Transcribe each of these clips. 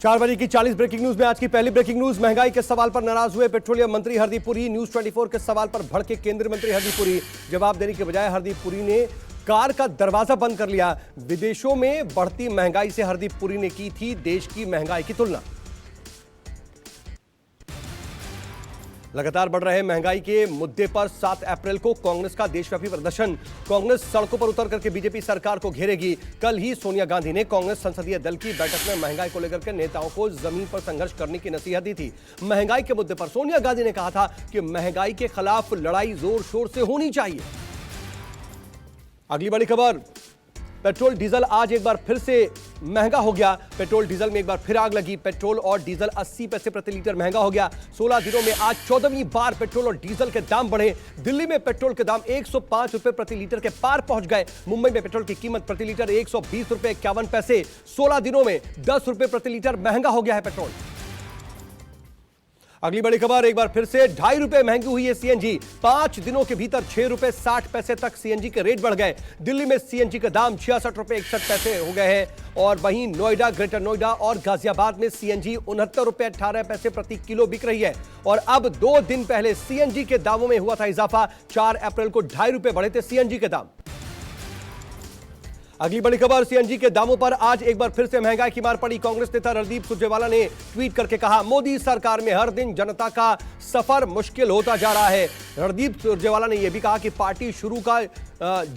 4 बजे की 40 breaking news में आज की पहली ब्रेकिंग न्यूज। महंगाई के सवाल पर नाराज हुए पेट्रोलियम मंत्री हरदीप पुरी। न्यूज 24 के सवाल पर भड़के केंद्रीय मंत्री हरदीप पुरी। जवाब देने के बजाय हरदीप पुरी ने कार का दरवाजा बंद कर लिया। विदेशों में बढ़ती महंगाई से हरदीप पुरी ने की थी देश की महंगाई की तुलना। लगातार बढ़ रहे महंगाई के मुद्दे पर 7 अप्रैल को कांग्रेस का देशव्यापी प्रदर्शन। कांग्रेस सड़कों पर उतर करके बीजेपी सरकार को घेरेगी। कल ही सोनिया गांधी ने कांग्रेस संसदीय दल की बैठक में महंगाई को लेकर के नेताओं को जमीन पर संघर्ष करने की नसीहत दी थी। महंगाई के मुद्दे पर सोनिया गांधी ने कहा था कि महंगाई के खिलाफ लड़ाई जोर शोर से होनी चाहिए। अगली बड़ी खबर, पेट्रोल डीजल आज एक बार फिर से महंगा हो गया। पेट्रोल डीजल में एक बार फिर आग लगी। पेट्रोल और डीजल 80 पैसे प्रति लीटर महंगा हो गया। 16 दिनों में आज 14वीं बार पेट्रोल और डीजल के दाम बढ़े। दिल्ली में पेट्रोल के दाम 105 रुपए प्रति लीटर के पार पहुंच गए। मुंबई में पेट्रोल की कीमत प्रति लीटर 120 रुपए 51 पैसे। 16 दिनों में 10 रुपए प्रति लीटर महंगा हो गया है पेट्रोल। अगली बड़ी खबर, एक बार फिर से 2.5 रुपए महंगी हुई है सीएनजी। 5 दिनों के भीतर 6 रुपए 60 पैसे तक सीएनजी के रेट बढ़ गए। दिल्ली में सीएनजी का दाम 66 रुपए 61 पैसे हो गए हैं और वहीं नोएडा, ग्रेटर नोएडा और गाजियाबाद में सीएनजी 69 रुपए 18 पैसे प्रति किलो बिक रही है। और अब 2 दिन पहले सीएनजी के दामों में हुआ था इजाफा। 4 अप्रैल को 2.5 रुपए बढ़े थे सीएनजी के दाम। अगली बड़ी खबर, सीएनजी के दामों पर आज एक बार फिर से महंगाई की मार पड़ी। कांग्रेस नेता रणदीप सुरजेवाला ने ट्वीट करके कहा, मोदी सरकार में हर दिन जनता का सफर मुश्किल होता जा रहा है। रणदीप सुरजेवाला ने यह भी कहा कि पार्टी शुरू का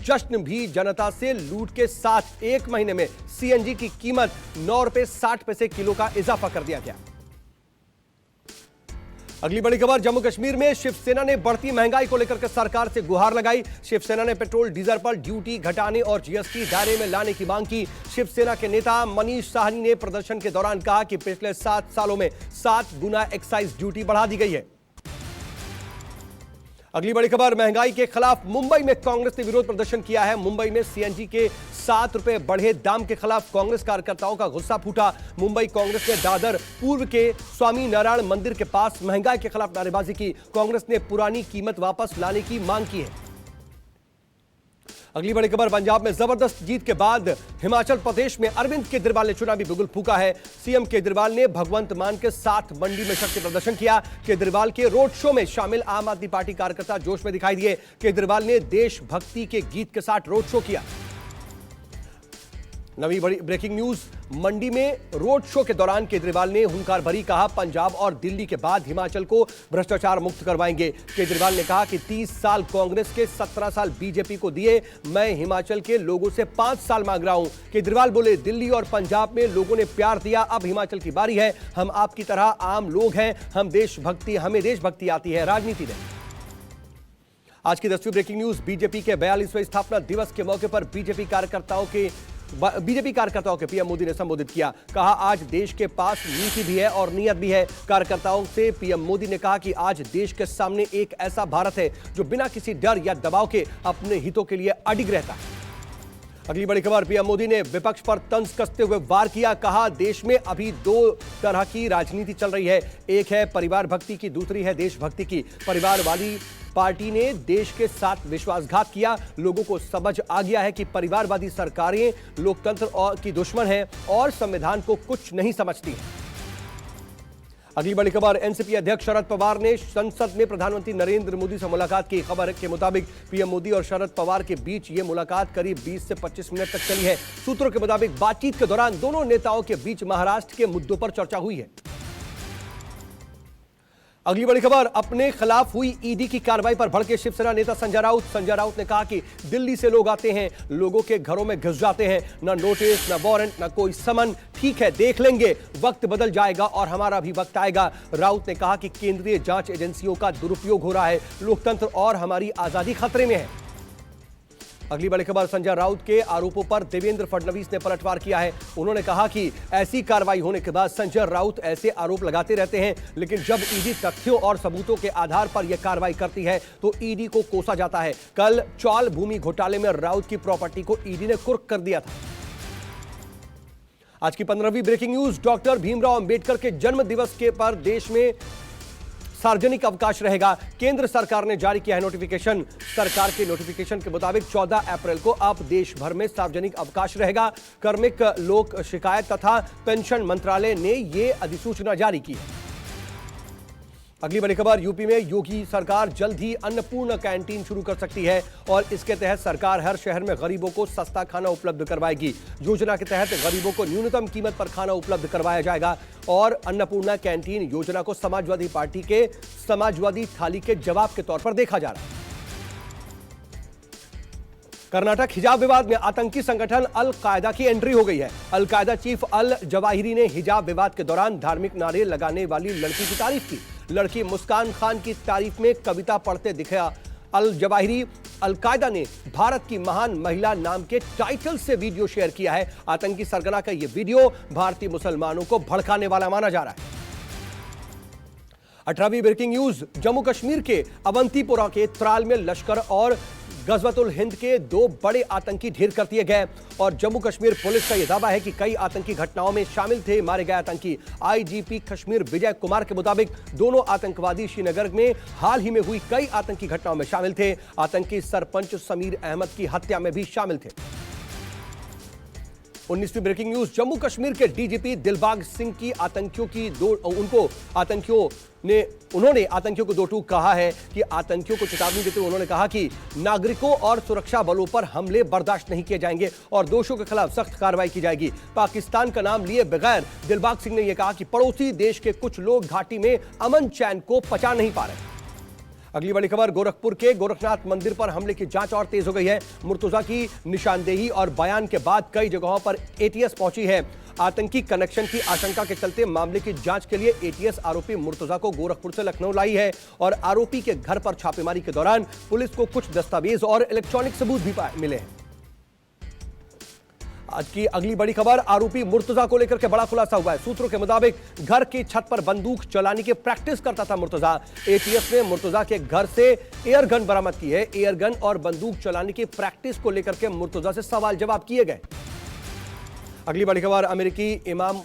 जश्न भी जनता से लूट के साथ 1 महीने में सीएनजी की कीमत 9 रुपए 60 पैसे किलो का इजाफा कर दिया गया। अगली बड़ी खबर, जम्मू कश्मीर में शिवसेना ने बढ़ती महंगाई को लेकर के सरकार से गुहार लगाई। शिवसेना ने पेट्रोल डीजल पर ड्यूटी घटाने और जीएसटी दायरे में लाने की मांग की। शिवसेना के नेता मनीष साहनी ने प्रदर्शन के दौरान कहा कि पिछले 7 सालों में 7 गुना एक्साइज ड्यूटी बढ़ा दी गई है। अगली बड़ी खबर, महंगाई के खिलाफ मुंबई में कांग्रेस ने विरोध प्रदर्शन किया है। मुंबई में सीएनजी के 7 रुपए बढ़े दाम के खिलाफ कांग्रेस कार्यकर्ताओं का गुस्सा फूटा। मुंबई कांग्रेस ने दादर पूर्व के स्वामी नारायण मंदिर के पास महंगाई के खिलाफ नारेबाजी की। कांग्रेस ने पुरानी कीमत वापस लाने की मांग की है। अगली बड़ी खबर, पंजाब में जबरदस्त जीत के बाद हिमाचल प्रदेश में अरविंद केजरीवाल ने चुनावी बिगुल फूका है। सीएम केजरीवाल ने भगवंत मान के साथ मंडी में शक्ति प्रदर्शन किया। केजरीवाल के रोड शो में शामिल आम आदमी पार्टी कार्यकर्ता जोश में दिखाई दिए। केजरीवाल ने देशभक्ति के गीत के साथ रोड शो किया। नवी बड़ी ब्रेकिंग न्यूज, मंडी में रोड शो के दौरान केजरीवाल ने हुंकार भरी कहा, पंजाब और दिल्ली के बाद हिमाचल को भ्रष्टाचार मुक्त करवाएंगे। केजरीवाल ने कहा कि 30 साल कांग्रेस के 17 साल बीजेपी को दिए, मैं हिमाचल के लोगों से 5 साल मांग रहा हूं। केजरीवाल बोले, दिल्ली और पंजाब में लोगों ने प्यार दिया, अब हिमाचल की बारी है। हम आपकी तरह आम लोग हैं, हमें देशभक्ति आती है, राजनीति में। आज की 10वीं ब्रेकिंग न्यूज, बीजेपी के 42वें स्थापना दिवस के मौके पर बीजेपी कार्यकर्ताओं के पीएम मोदी ने संबोधित किया। कहा, आज देश के पास नीति भी है और नीयत भी है। कार्यकर्ताओं से पीएम मोदी ने कहा कि आज देश के सामने एक ऐसा भारत है जो बिना किसी डर या दबाव के अपने हितों के लिए अडिग रहता है। अगली बड़ी खबर, पीएम मोदी ने विपक्ष पर तंज कसते हुए वार किया। कहा, देश में अभी 2 तरह की राजनीति चल रही है, एक है परिवार भक्ति की, दूसरी है देशभक्ति की। परिवारवादी पार्टी ने देश के साथ विश्वासघात किया। लोगों को समझ आ गया है कि परिवारवादी सरकारें लोकतंत्र की दुश्मन हैं और संविधान को कुछ नहीं समझती हैं। अगली बड़ी खबर, एनसीपी अध्यक्ष शरद पवार ने संसद में प्रधानमंत्री नरेंद्र मोदी से मुलाकात की। खबर के मुताबिक पीएम मोदी और शरद पवार के बीच यह मुलाकात करीब 20 से 25 मिनट तक चली है। सूत्रों के मुताबिक बातचीत के दौरान दोनों नेताओं के बीच महाराष्ट्र के मुद्दों पर चर्चा हुई है। अगली बड़ी खबर, अपने खिलाफ हुई ईडी की कार्रवाई पर भड़के शिवसेना नेता संजय राउत ने कहा कि दिल्ली से लोग आते हैं, लोगों के घरों में घुस जाते हैं, ना नोटिस, ना वारंट, ना कोई समन। ठीक है, देख लेंगे, वक्त बदल जाएगा और हमारा भी वक्त आएगा। राउत ने कहा कि केंद्रीय जांच एजेंसियों का दुरुपयोग हो रहा है, लोकतंत्र और हमारी आजादी खतरे में है। अगली बड़ी खबर, संजय राउत के आरोपों पर देवेंद्र फडणवीस ने पलटवार किया है। उन्होंने कहा कि ऐसी कार्रवाई होने के बाद संजय राउत ऐसे आरोप लगाते रहते हैं, लेकिन जब ईडी तथ्यों और सबूतों के आधार पर यह कार्रवाई करती है तो ईडी को कोसा जाता है। कल चौल भूमि घोटाले में राउत की प्रॉपर्टी को ईडी ने कुर्क कर दिया था। आज की 15वीं breaking news, doctor Bhimrao Ambedkar के जन्म दिवस के पर देश में सार्वजनिक अवकाश रहेगा। केंद्र सरकार ने जारी किया है नोटिफिकेशन। सरकार के नोटिफिकेशन के मुताबिक 14 अप्रैल को अब देश भर में सार्वजनिक अवकाश रहेगा। कार्मिक लोक शिकायत तथा पेंशन मंत्रालय ने यह अधिसूचना जारी की है। अगली बड़ी खबर, यूपी में योगी सरकार जल्द ही अन्नपूर्णा कैंटीन शुरू कर सकती है और इसके तहत सरकार हर शहर में गरीबों को सस्ता खाना उपलब्ध करवाएगी। योजना के तहत गरीबों को न्यूनतम कीमत पर खाना उपलब्ध करवाया जाएगा और अन्नपूर्णा कैंटीन योजना को समाजवादी पार्टी के समाजवादी थाली के जवाब के तौर पर देखा जा रहा है। कर्नाटक हिजाब विवाद में आतंकी संगठन अल कायदा की एंट्री हो गई है। अल कायदा चीफ अल जवाहिरी ने हिजाब विवाद के दौरान धार्मिक नारे लगाने वाली लड़की की तारीफ की। लड़की मुस्कान खान की तारीफ में कविता पढ़ते दिखा अल जवाहिरी। अल कायदा ने भारत की महान महिला नाम के टाइटल से वीडियो शेयर किया है। आतंकी सरगना का यह वीडियो भारतीय मुसलमानों को भड़काने वाला माना जा रहा है। 18वीं ब्रेकिंग न्यूज, जम्मू कश्मीर के अवंतीपोरा के त्राल में लश्कर और गजवतुल हिंद के 2 बड़े आतंकी ढेर कर दिए गए और जम्मू कश्मीर पुलिस का यह दावा है कि कई आतंकी घटनाओं में शामिल थे मारे गए आतंकी। आईजीपी कश्मीर विजय कुमार के मुताबिक दोनों आतंकवादी श्रीनगर में हाल ही में हुई कई आतंकी घटनाओं में शामिल थे। आतंकी सरपंच समीर अहमद की हत्या में भी शामिल थे। 19वीं ब्रेकिंग न्यूज, जम्मू कश्मीर के डीजीपी दिलबाग सिंह की उन्होंने आतंकियों को 2 टूक कहा है कि आतंकियों को चेतावनी देते हुए उन्होंने कहा कि नागरिकों और सुरक्षा बलों पर हमले बर्दाश्त नहीं किए जाएंगे और दोषियों के खिलाफ सख्त कार्रवाई की जाएगी। पाकिस्तान का नाम लिए बगैर दिलबाग सिंह ने यह कहा कि पड़ोसी देश के कुछ लोग घाटी में अमन चैन को पचा नहीं पा रहे। अगली बड़ी खबर, गोरखपुर के गोरखनाथ मंदिर पर हमले की जांच और तेज हो गई है। मुर्तजा की निशानदेही और बयान के बाद कई जगहों पर एटीएस पहुंची है। आतंकी कनेक्शन की आशंका के चलते मामले की जांच के लिए एटीएस आरोपी मुर्तजा को गोरखपुर से लखनऊ लाई है और आरोपी के घर पर छापेमारी के दौरान पुलिस को कुछ दस्तावेज और इलेक्ट्रॉनिक सबूत भी मिले हैं। आज की अगली बड़ी खबर, आरोपी मुर्तजा को लेकर के बड़ा खुलासा हुआ है। सूत्रों के मुताबिक घर की छत पर बंदूक चलाने की प्रैक्टिस करता था मुर्तजा। एटीएस ने मुर्तजा के घर से एयर गन बरामद की है। एयर गन और बंदूक चलाने की प्रैक्टिस को लेकर के मुर्तजा से सवाल जवाब किए गए। अगली बड़ी खबर, अमेरिकी इमाम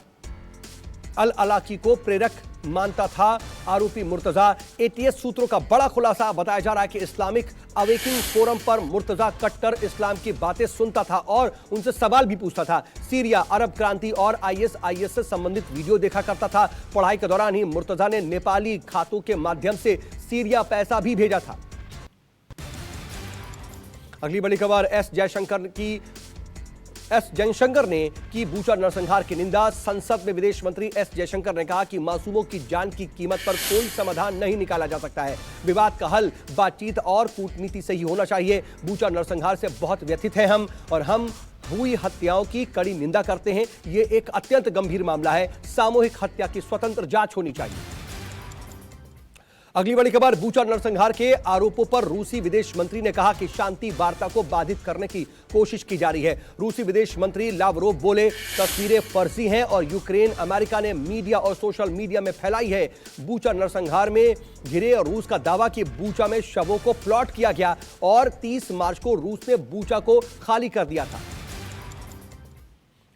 अल अलाकी को प्रेरक मानता था आरोपी मुर्तजा। एटीएस सूत्रों का बड़ा खुलासा, बताया जा रहा है कि इस्लामिक अवेकिंग फोरम पर मुर्तजा कट्टर इस्लाम की बातें सुनता था और उनसे सवाल भी पूछता था। सीरिया, अरब क्रांति और आईएस से संबंधित वीडियो देखा करता था। पढ़ाई के दौरान ही मुर्तजा ने नेपाली खातों के माध्यम से सीरिया पैसा भी भेजा था। अगली बड़ी खबर, एस जयशंकर ने की बूचा नरसंहार की निंदा। संसद में विदेश मंत्री एस जयशंकर ने कहा कि मासूमों की जान की कीमत पर कोई समाधान नहीं निकाला जा सकता है। विवाद का हल बातचीत और कूटनीति से ही होना चाहिए। बूचा नरसंहार से बहुत व्यथित हैं हम और हम हुई हत्याओं की कड़ी निंदा करते हैं। ये एक अत्यंत गंभीर मामला है। सामूहिक हत्या की स्वतंत्र जांच होनी चाहिए। अगली बड़ी खबर, बूचा नरसंहार के आरोपों पर रूसी विदेश मंत्री ने कहा कि शांति वार्ता को बाधित करने की कोशिश की जा रही है। रूसी विदेश मंत्री लावरोव बोले, तस्वीरें फर्जी हैं और यूक्रेन अमेरिका ने मीडिया और सोशल मीडिया में फैलाई है। बूचा नरसंहार में घिरे रूस का दावा कि बूचा में शवों को प्लॉट किया गया और 30 मार्च को रूस ने बूचा को खाली कर दिया था।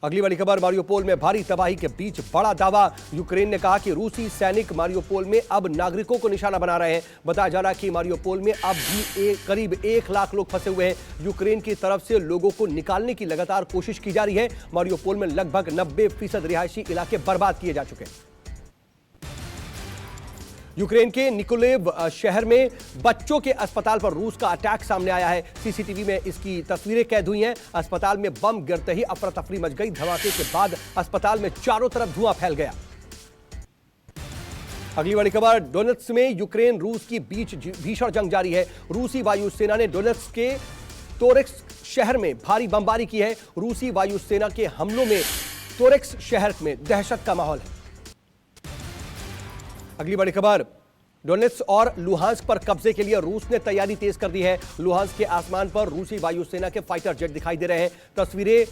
अगली बड़ी खबर, मारियोपोल में भारी तबाही के बीच बड़ा दावा। यूक्रेन ने कहा कि रूसी सैनिक मारियोपोल में अब नागरिकों को निशाना बना रहे हैं। बताया जा रहा है कि मारियोपोल में अब भी करीब 1 लाख लोग फंसे हुए हैं। यूक्रेन की तरफ से लोगों को निकालने की लगातार कोशिश की जा रही है। मारियोपोल में लगभग 90% रिहायशी इलाके बर्बाद किए जा चुके हैं। यूक्रेन के निकोलेव शहर में बच्चों के अस्पताल पर रूस का अटैक सामने आया है। सीसीटीवी में इसकी तस्वीरें कैद हुई हैं। अस्पताल में बम गिरते ही अफरा तफरी मच गई। धमाके के बाद अस्पताल में चारों तरफ धुआं फैल गया। अगली बड़ी खबर, डोनेट्स्क में यूक्रेन रूस की बीच भीषण जंग जारी है। रूसी वायुसेना ने डोनेट्स्क के तोरेक्स शहर में भारी बमबारी की है। रूसी वायुसेना के हमलों में तोरेक्स शहर में दहशत का माहौल है। अगली बड़ी खबर, डोनेट्स्क और लुहांस्क पर कब्जे के लिए रूस ने तैयारी तेज कर दी है। लुहांस्क के आसमान पर रूसी वायुसेना के फाइटर जेट दिखाई दे रहे हैं। तस्वीरें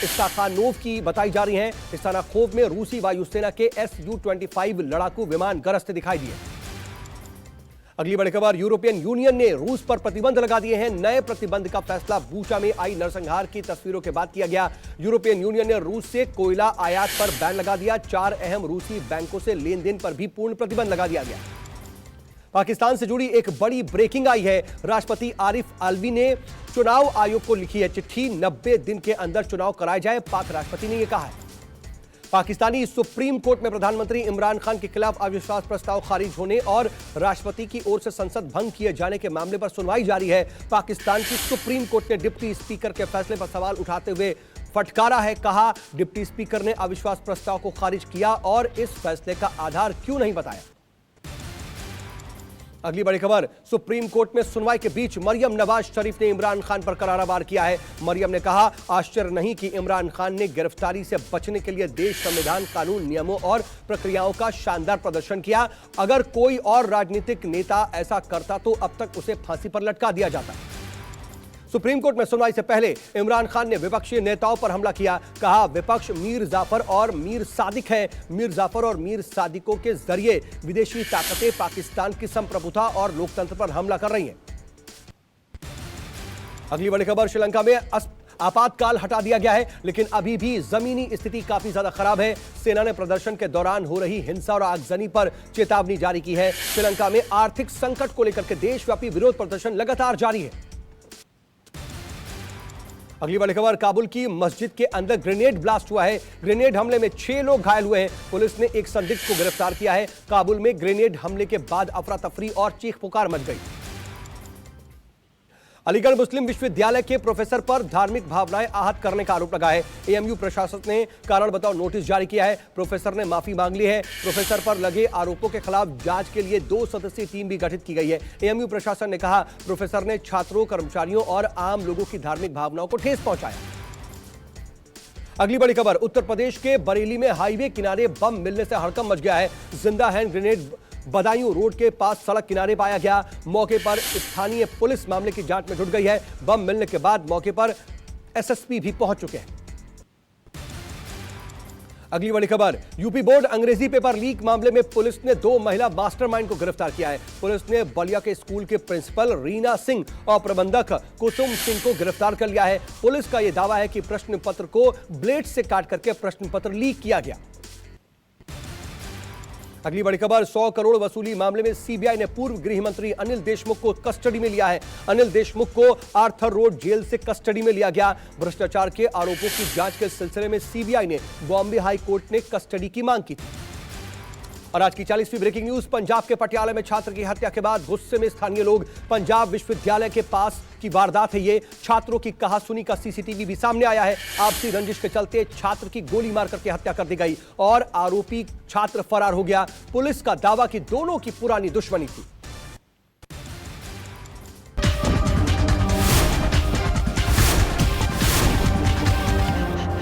स्टाखानोव की बताई जा रही हैं। स्टाखानोव में रूसी वायुसेना के Su-25 लड़ाकू विमान गरजते दिखाई दिए। अगली बड़ी खबर, यूरोपियन यूनियन ने रूस पर प्रतिबंध लगा दिए हैं। नए प्रतिबंध का फैसला बूचा में आई नरसंहार की तस्वीरों के बाद किया गया। यूरोपियन यूनियन ने रूस से कोयला आयात पर बैन लगा दिया। 4 अहम रूसी बैंकों से लेन देन पर भी पूर्ण प्रतिबंध लगा दिया गया। पाकिस्तान से जुड़ी एक बड़ी ब्रेकिंग आई है। राष्ट्रपति आरिफ अलवी ने चुनाव आयोग को लिखी है चिट्ठी। 90 दिन के अंदर चुनाव कराए जाए, पाक राष्ट्रपति ने यह कहा है। पाकिस्तानी सुप्रीम कोर्ट में प्रधानमंत्री इमरान खान के खिलाफ अविश्वास प्रस्ताव खारिज होने और राष्ट्रपति की ओर से संसद भंग किए जाने के मामले पर सुनवाई जारी है। पाकिस्तान की सुप्रीम कोर्ट ने डिप्टी स्पीकर के फैसले पर सवाल उठाते हुए फटकारा है। कहा, डिप्टी स्पीकर ने अविश्वास प्रस्ताव को खारिज किया और इस फैसले का आधार क्यों नहीं बताया। अगली बड़ी खबर, सुप्रीम कोर्ट में सुनवाई के बीच मरियम नवाज शरीफ ने इमरान खान पर करारा वार किया है। मरियम ने कहा, आश्चर्य नहीं कि इमरान खान ने गिरफ्तारी से बचने के लिए देश, संविधान, कानून, नियमों और प्रक्रियाओं का शानदार प्रदर्शन किया। अगर कोई और राजनीतिक नेता ऐसा करता तो अब तक उसे फांसी पर लटका दिया जाता। सुप्रीम कोर्ट में सुनवाई से पहले इमरान खान ने विपक्षी नेताओं पर हमला किया। कहा, विपक्ष मीर जाफर और मीर सादिक है। मीर जाफर और मीर सादिकों के जरिए विदेशी ताकतें पाकिस्तान की संप्रभुता और लोकतंत्र पर हमला कर रही हैं। अगली बड़ी खबर, श्रीलंका में आपातकाल हटा दिया गया है, लेकिन अभी भी जमीनी स्थिति काफी ज्यादा खराब है। सेना ने प्रदर्शन के दौरान हो रही हिंसा और आगजनी पर चेतावनी जारी की है। श्रीलंका में आर्थिक संकट को लेकर के देशव्यापी विरोध प्रदर्शन लगातार जारी है। अगली बड़ी खबर, काबुल की मस्जिद के अंदर ग्रेनेड ब्लास्ट हुआ है। ग्रेनेड हमले में 6 लोग घायल हुए हैं। पुलिस ने एक संदिग्ध को गिरफ्तार किया है। काबुल में ग्रेनेड हमले के बाद अफरा तफरी और चीख पुकार मच गई। अलीगढ़ मुस्लिम विश्वविद्यालय के प्रोफेसर पर धार्मिक भावनाएं आहत करने का आरोप लगा है। एएमयू प्रशासन ने कारण बताओ नोटिस जारी किया है। प्रोफेसर ने माफी मांग ली है। प्रोफेसर पर लगे आरोपों के खिलाफ जांच के लिए 2 सदस्यीय टीम भी गठित की गई है। एएमयू प्रशासन ने कहा, प्रोफेसर ने छात्रों, कर्मचारियों और आम लोगों की धार्मिक भावनाओं को ठेस पहुंचाया। अगली बड़ी खबर, उत्तर प्रदेश के बरेली में हाईवे किनारे बम मिलने से हड़कंप मच गया है। जिंदा हैंड ग्रेनेड बदायूं रोड के पास सड़क किनारे पाया गया। मौके पर स्थानीय पुलिस मामले की जांच में जुट गई है। बम मिलने के बाद मौके पर एसएसपी भी पहुंच चुके हैं। अगली बड़ी खबर, यूपी बोर्ड अंग्रेजी पेपर लीक मामले में पुलिस ने 2 महिला मास्टरमाइंड को गिरफ्तार किया है। पुलिस ने बलिया के स्कूल के प्रिंसिपल रीना सिंह और प्रबंधक कुसुम सिंह को गिरफ्तार कर लिया है। पुलिस का यह दावा है कि प्रश्न पत्र को ब्लेड से काट करके प्रश्न पत्र लीक किया गया। अगली बड़ी खबर, 100 करोड़ वसूली मामले में सीबीआई ने पूर्व गृह मंत्री अनिल देशमुख को कस्टडी में लिया है। अनिल देशमुख को आर्थर रोड जेल से कस्टडी में लिया गया। भ्रष्टाचार के आरोपों की जांच के सिलसिले में सीबीआई ने बॉम्बे हाई कोर्ट ने कस्टडी की मांग की थी। और आज की 40वीं ब्रेकिंग न्यूज, पंजाब के पटियाला में छात्र की हत्या के बाद गुस्से में स्थानीय लोग। पंजाब विश्वविद्यालय के पास की वारदात है ये। छात्रों की कहासुनी का सीसीटीवी भी सामने आया है। आपसी रंजिश के चलते छात्र की गोली मार करके हत्या कर दी गई और आरोपी छात्र फरार हो गया। पुलिस का दावा कि दोनों की पुरानी दुश्मनी थी।